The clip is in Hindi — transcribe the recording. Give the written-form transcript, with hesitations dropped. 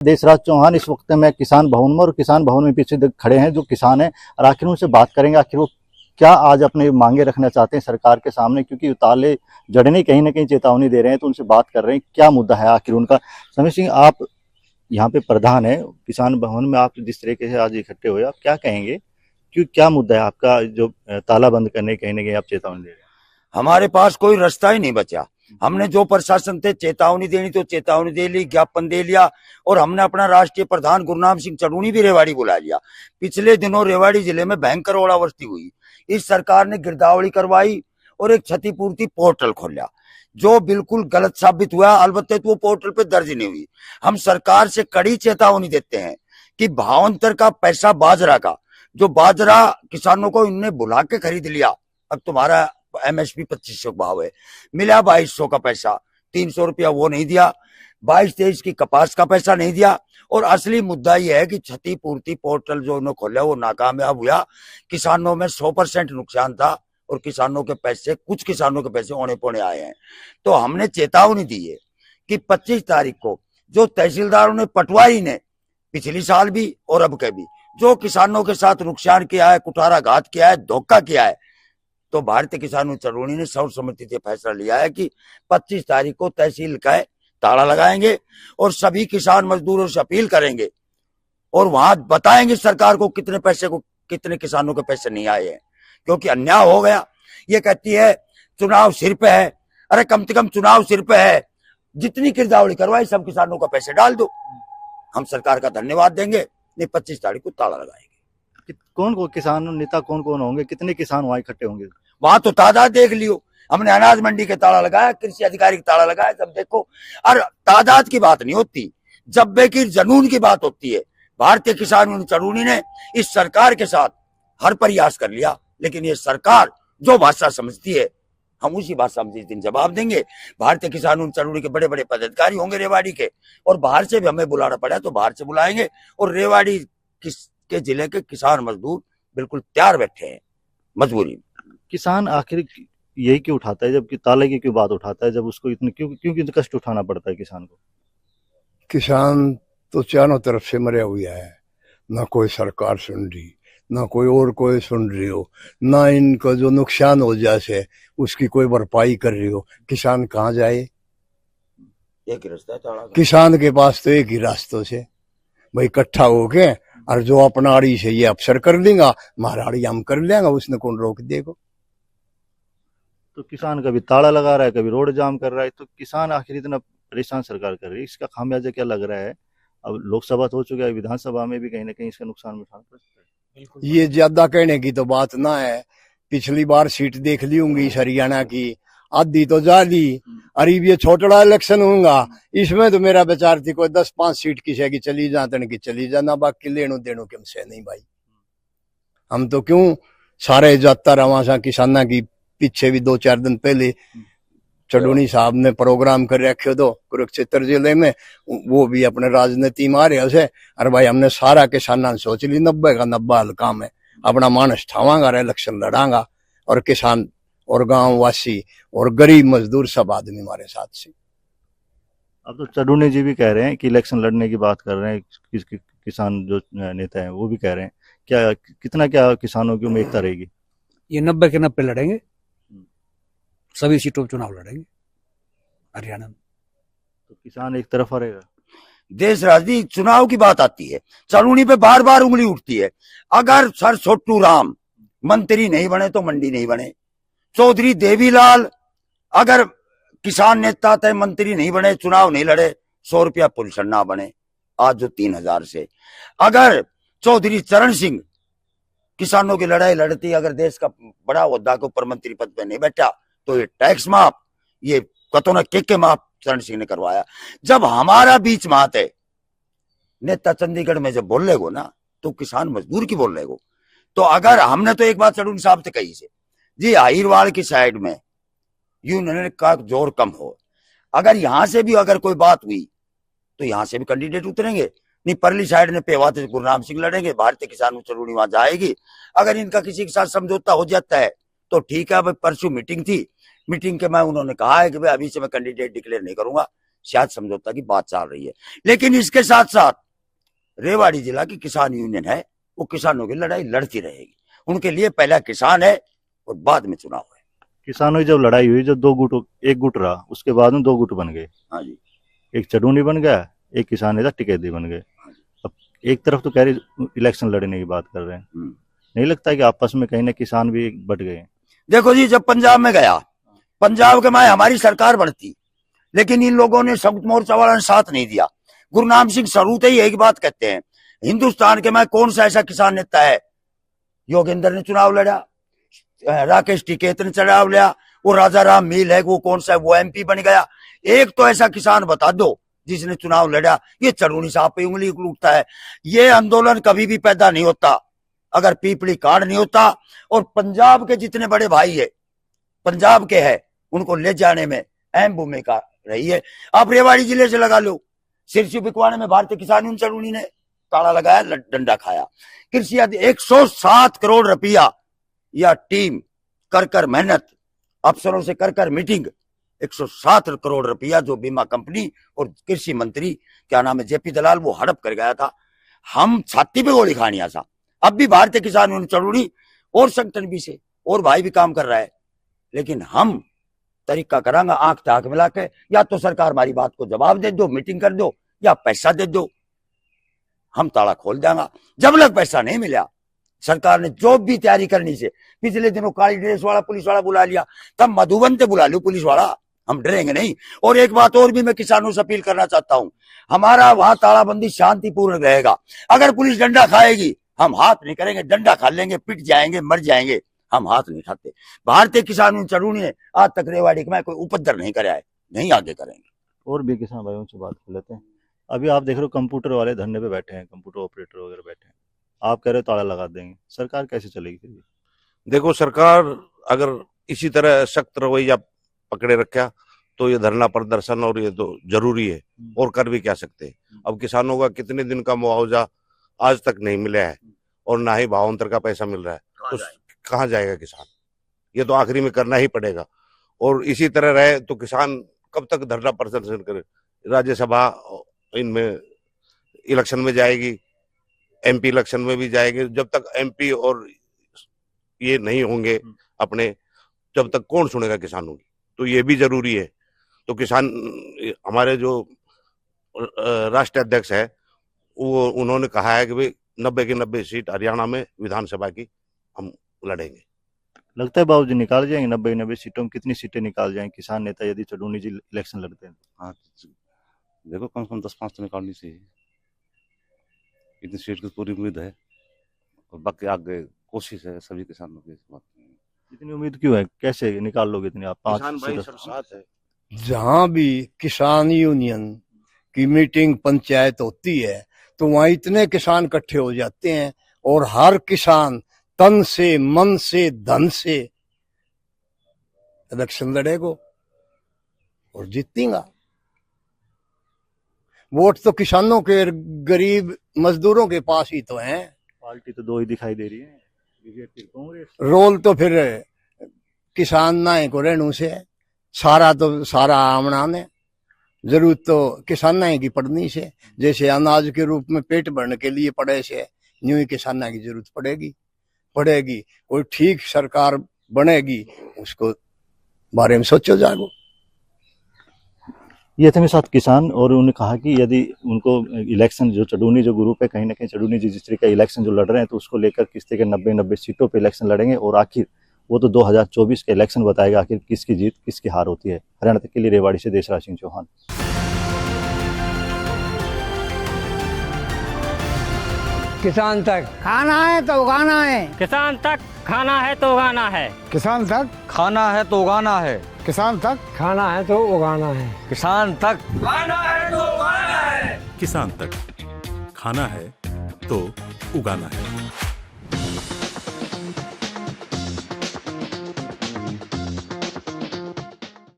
देशराज चौहान इस वक्त मैं किसान भवन में, और किसान भवन में पीछे खड़े हैं जो किसान हैं, और आखिर उनसे बात करेंगे आखिर वो क्या आज अपने मांगे रखना चाहते हैं सरकार के सामने, क्योंकि ताले जड़ने कहीं ना कहीं चेतावनी दे रहे हैं। तो उनसे बात कर रहे हैं क्या मुद्दा है आखिर उनका। समीर सिंह, आप यहाँ पे प्रधान है किसान भवन में, आप जिस तरीके से आज इकट्ठे हुए, आप क्या कहेंगे, क्यों, क्या मुद्दा है आपका जो ताला बंद करने कहीं ना कहीं आप चेतावनी दे रहे हैं? हमारे पास कोई रास्ता ही नहीं बचा। हमने जो प्रशासन से चेतावनी देनी तो चेतावनी दे ली, ज्ञापन दे लिया, और हमने अपना राष्ट्रीय प्रधान गुरनाम सिंह चढ़ूनी भी रेवाड़ी बुला लिया। पिछले दिनों रेवाड़ी जिले में भयंकर ओलावृष्टि हुई, इस सरकार ने गिरदावरी करवाई और एक क्षतिपूर्ति पोर्टल खोला जो बिल्कुल गलत साबित हुआ। अलबत्ते तो वो पोर्टल पे दर्ज नहीं हुई। हम सरकार से कड़ी चेतावनी देते हैं कि भावांतर का पैसा बाजरा का, जो बाजरा किसानों को इनने बुला के खरीद लिया, अब तुम्हारा एमएसपी 2500 भाव है, मिला 2200 का पैसा, 300 रुपया वो नहीं दिया, 22-23 की कपास का पैसा नहीं दिया। और असली मुद्दा यह है कि क्षतिपूर्ति पोर्टल जो उन्होंने खोला वो नाकामयाब हुआ। किसानों में 100% नुकसान था और किसानों के पैसे, कुछ किसानों के पैसे औने पौने आए हैं। तो हमने चेतावनी दी है कि 25 तारीख को जो तहसीलदारों ने, पटवारी ने पिछली साल भी और अब के भी जो किसानों के साथ नुकसान किया है, कुठाराघात किया है, धोखा किया है, तो भारतीय किसान चढ़ूनी ने सर्वसम्मति से फैसला लिया है कि 25 तारीख को तहसील का ताला लगाएंगे और सभी किसान मजदूरों से अपील करेंगे और वहां बताएंगे सरकार को कितने पैसे को, कितने किसानों के पैसे नहीं आए हैं, क्योंकि अन्याय हो गया। ये कहती है चुनाव सिर पे है, अरे कम से कम चुनाव सिर पे है, जितनी गिरदावरी करवाई सब किसानों का पैसे डाल दो, हम सरकार का धन्यवाद देंगे। नहीं, 25 तारीख को ताला लगाएंगे। कौन कौन किसान नेता कौन कौन होंगे, कितने किसान वहां इकट्ठे होंगे? वहां तो तादाद देख लियो, हमने अनाज मंडी के ताला लगाया, कृषि अधिकारी के ताला लगाया, सब देखो। और तादाद की बात नहीं होती, जब्बे की जनून की बात होती है। भारतीय किसान चढ़ूनी ने इस सरकार के साथ हर प्रयास कर लिया, लेकिन ये सरकार जो भाषा समझती है हम उसी भाषा में जिस दिन जवाब देंगे। भारतीय किसान चढ़ूनी के बड़े बड़े पदाधिकारी होंगे रेवाड़ी के, और बाहर से भी हमें बुलाना पड़ा तो बाहर से बुलाएंगे। और रेवाड़ी के जिले के किसान मजदूर बिल्कुल तैयार बैठे हैं मजबूरी। किसान आखिर यही क्यों उठाता है, जबकि ताले की क्यों बात उठाता है, जब उसको इतने क्यों कष्ट उठाना पड़ता है किसान को? किसान तो चारों तरफ से मरा हुआ है, ना कोई सरकार सुन रही, ना कोई और कोई सुन रही हो, ना इनका जो नुकसान हो जाए उसकी कोई भरपाई कर रही हो। किसान कहाँ जाए? एक रास्ता है, किसान के पास तो एक ही रास्तों से भाई इकट्ठा होके, और जो अपना आड़ी से ये अफसर कर देगा, हमारा आड़ी हम कर लेंगे, उसने कौन रोक देगा। तो किसान कभी ताला लगा रहा है, कभी रोड जाम कर रहा है, तो किसान आखिर इतना परेशान सरकार कर रही है, इसका खामियाजा क्या लग रहा है? अब लोकसभा तो हो चुका है, विधानसभा में भी कहीं ना कहीं इसका नुकसान उठाना पड़ सकता है। ये ज्यादा कहने की तो बात ना है। पिछली बार सीट देख ली होंगी हरियाणा की, आधी तो जा ली, अरे ये छोटा इलेक्शन होगा, इसमें तो मेरा विचार थी कोई 10-5 सीट किसी की चली जाते की चली जाना, बाकी लेनो देनो के हमसे नहीं भाई। हम तो क्यों सारे जाता रहा सा किसाना की। पीछे भी 2-4 दिन पहले चढ़ूनी साहब ने प्रोग्राम कर रखे दो कुरुक्षेत्र जिले में, वो भी अपने राजनीति में आ रहे उसे। अरे भाई हमने सारा किसाना सोच ली 90 का 90 हल काम है, अपना मानस ठावांगा, इलेक्शन लड़ांगा, और किसान और गांव वासी और गरीब मजदूर सब आदमी हमारे साथ से। अब तो चढ़ूनी जी भी कह रहे हैं कि इलेक्शन लड़ने की बात कर रहे हैं, किसान जो नेता हैं वो भी कह रहे हैं, क्या कितना क्या किसानों की उम्मीद रहेगी? ये 90 के 90 लड़ेंगे, सभी सीटों पर चुनाव लड़ेंगे हरियाणा में। तो किसान एक तरफ रहेगा। देश राजनीति चुनाव की बात आती है, चढ़ूनी पे बार बार उंगली उठती है। अगर सर छोटू राम मंत्री नहीं बने तो मंडी नहीं बने, चौधरी देवीलाल अगर किसान नेता थे, मंत्री नहीं बने, चुनाव नहीं लड़े, 100 रुपया पुलिस ना बने आज जो 3000 से। अगर चौधरी चरण सिंह किसानों की लड़ाई लड़ती, अगर देश का बड़ा ओहदा के ऊपर मंत्री पद पे नहीं बैठा, तो ये टैक्स माफ, ये कतौना के माफ चरण सिंह ने करवाया। जब हमारा बीच में आते नेता चंडीगढ़ में जब बोल लेगो ना, तो किसान मजदूर की बोल लेगो। तो अगर हमने तो एक बात चढ़ूनी साहब से कही से जी, आहिरवाड़ की साइड में यूनियन का जोर कम हो, अगर यहां से भी अगर कोई बात हुई तो यहां से भी कैंडिडेट उतरेंगे। नहीं, परली साइड ने पेवा से गुरनाम सिंह लड़ेंगे, भारतीय किसान चढ़ूनी वहां जाएगी। अगर इनका किसी के साथ समझौता हो जाता है तो ठीक है। भाई परसों मीटिंग थी, मीटिंग के मैं उन्होंने कहा है कि भाई अभी से मैं कैंडिडेट डिक्लेयर नहीं करूंगा, शायद समझौता की बात चल रही है। लेकिन इसके साथ साथ रेवाड़ी जिला की किसान यूनियन है, वो किसानों की लड़ाई लड़ती रहेगी। उनके लिए पहला किसान है और बाद में चुनाव है। किसानों की जब लड़ाई हुई, जब दो गुट, एक गुट रहा, उसके बाद में दो गुट बन गए। हाँ जी, एक चडूनी बन गया, एक किसान नेता टिकैती बन गए। अब एक तरफ तो कह रही इलेक्शन लड़ने की बात कर रहे हैं, नहीं लगता कि आपस में कहीं ना किसान भी बट गए? देखो जी, जब पंजाब में गया, पंजाब के माए हमारी सरकार बढ़ती, लेकिन इन लोगों ने संयुक्त मोर्चा वाला ने साथ नहीं दिया। गुरनाम सिंह सरूते ही एक बात कहते हैं, हिंदुस्तान के माए कौन सा ऐसा किसान नेता है? योगेंद्र ने चुनाव लड़ा, राकेश टिकैत ने चुनाव लिया, वो राजा राम मील है, वो कौन सा है, वो MP बन गया। एक तो ऐसा किसान बता दो जिसने चुनाव लड़ा। ये चढ़ूनी साहब पे उंगली उठता है। ये आंदोलन कभी भी पैदा नहीं होता अगर पीपली कांड नहीं होता। और पंजाब के जितने बड़े भाई है, पंजाब के हैं, उनको ले जाने में अहम भूमिका रही है। आप रेवाड़ी जिले से लगा लो, सिरसी बिकवाने में भारतीय किसान यूनियन चढ़ूनी ने ताला लगाया, डंडा खाया। कृषि 107 करोड़ रुपया या टीम कर मेहनत, अफसरों से कर मीटिंग, 107 करोड़ रुपया जो बीमा कंपनी और कृषि मंत्री क्या नाम है JP दलाल, वो हड़प कर गया था। हम छाती पे गोली खानी आसा। अब भी भारतीय किसान यूनियन चढ़ूनी और संगठन भी से और भाई भी काम कर रहा है, लेकिन हम तरीका करांगा आंख ताक मिला के, या तो सरकार हमारी बात को जवाब दे दो, मीटिंग कर दो, या पैसा दे दो, हम ताला खोल देंगे। जब तक पैसा नहीं मिला, सरकार ने जो भी तैयारी करनी से, पिछले दिनों काली ड्रेस वाला पुलिस वाला बुला लिया, तब मधुबन से बुला लो पुलिस वाला, हम डरेंगे नहीं। और एक बात और भी मैं किसानों से अपील करना चाहता हूं, हमारा वहां तालाबंदी शांतिपूर्ण रहेगा। अगर पुलिस डंडा खाएगी, हम हाथ नहीं करेंगे, डंडा खा लेंगे, पिट जाएंगे, मर जाएंगे, हम हाथ नहीं खाते। भारतीय किसान यूनियन चढ़ूनी ने आज तक रेवाड़ी में कोई उपद्रव नहीं कराया है, नहीं आगे करेंगे। और भी किसान भाइयों से बात कर लेते हैं। अभी आप देख रहे हो कंप्यूटर वाले धरने पे बैठे हैं, कंप्यूटर ऑपरेटर वगैरह बैठे हैं, आप कह रहे हो ताला लगा देंगे, सरकार कैसे चलेगी फिर? देखो, सरकार अगर इसी तरह सख्त रवैया पकड़े रखा तो ये धरना प्रदर्शन और ये तो जरूरी है, और कर भी क्या सकते हैं। अब किसानों का कितने दिन का मुआवजा आज तक नहीं मिला है और ना ही भावांतर का पैसा मिल रहा है, तो कहाँ जाएगा किसान? ये तो आखिरी में करना ही पड़ेगा। और इसी तरह रहे तो किसान कब तक धरना प्रदर्शन करे? राज्यसभा इनमें इलेक्शन में जाएगी, MP इलेक्शन में भी जाएगी। जब तक MP और ये नहीं होंगे अपने, जब तक कौन सुनेगा किसानों की? तो ये भी जरूरी है। तो किसान, हमारे जो राष्ट्रीय अध्यक्ष है, वो उन्होंने कहा है कि भाई 90 की 90 सीट हरियाणा में विधानसभा की हम लड़ेंगे। लगता है बाबूजी निकाल जाएंगे 90 की 90 सीटों में? कितनी सीटें निकाल जाएंगे किसान नेता यदि चढ़ूनी जी इलेक्शन लड़ते हैं? हाँ, देखो कम से कम 10-5 तो निकालनी चाहिए, इतनी सीट की पूरी उम्मीद है, और बाकी आगे कोशिश है सभी किसानों की। इस बात में इतनी उम्मीद क्यों है? कैसे निकाल लोगे इतनी आप? किसान 5 भाई सब साथ है। जहां भी किसान यूनियन की मीटिंग पंचायत होती है तो वहां इतने किसान इकट्ठे हो जाते हैं, और हर किसान तन से, मन से, धन से इलेक्शन लड़ेगा और जीतेगा। वोट तो किसानों के, गरीब मजदूरों के पास ही तो हैं। पार्टी तो दो ही दिखाई दे रही है, बीजेपी कांग्रेस। रोल तो फिर किसान नाए को रहने से है, सारा आमना ने जरूरत तो किसाना की पड़नी से। जैसे अनाज के रूप में पेट भरने के लिए पड़े से, न्यू ही किसाना की जरूरत पड़ेगी। कोई ठीक सरकार बनेगी, उसको बारे में सोचो जागो। ये थे मेरे साथ किसान, और उन्होंने कहा कि यदि उनको इलेक्शन जो चढ़ूनी जो ग्रुप है, कहीं ना कहीं चढ़ूनी जी जिस तरीके का इलेक्शन जो लड़ रहे हैं, तो उसको लेकर किस तरीके 90-90 सीटों पे इलेक्शन लड़ेंगे, और आखिर वो तो 2024 का इलेक्शन बताएगा आखिर किसकी जीत किसकी हार होती है। हरियाणा तक के लिए रेवाड़ी से देशराज सिंह चौहान। किसान तक खाना है तो उगाना है, किसान तक खाना है तो उगाना है, किसान तक खाना है तो उगाना है, किसान तक खाना है तो उगाना है, किसान तक खाना है तो उगाना है, किसान तक खाना है तो उगाना है।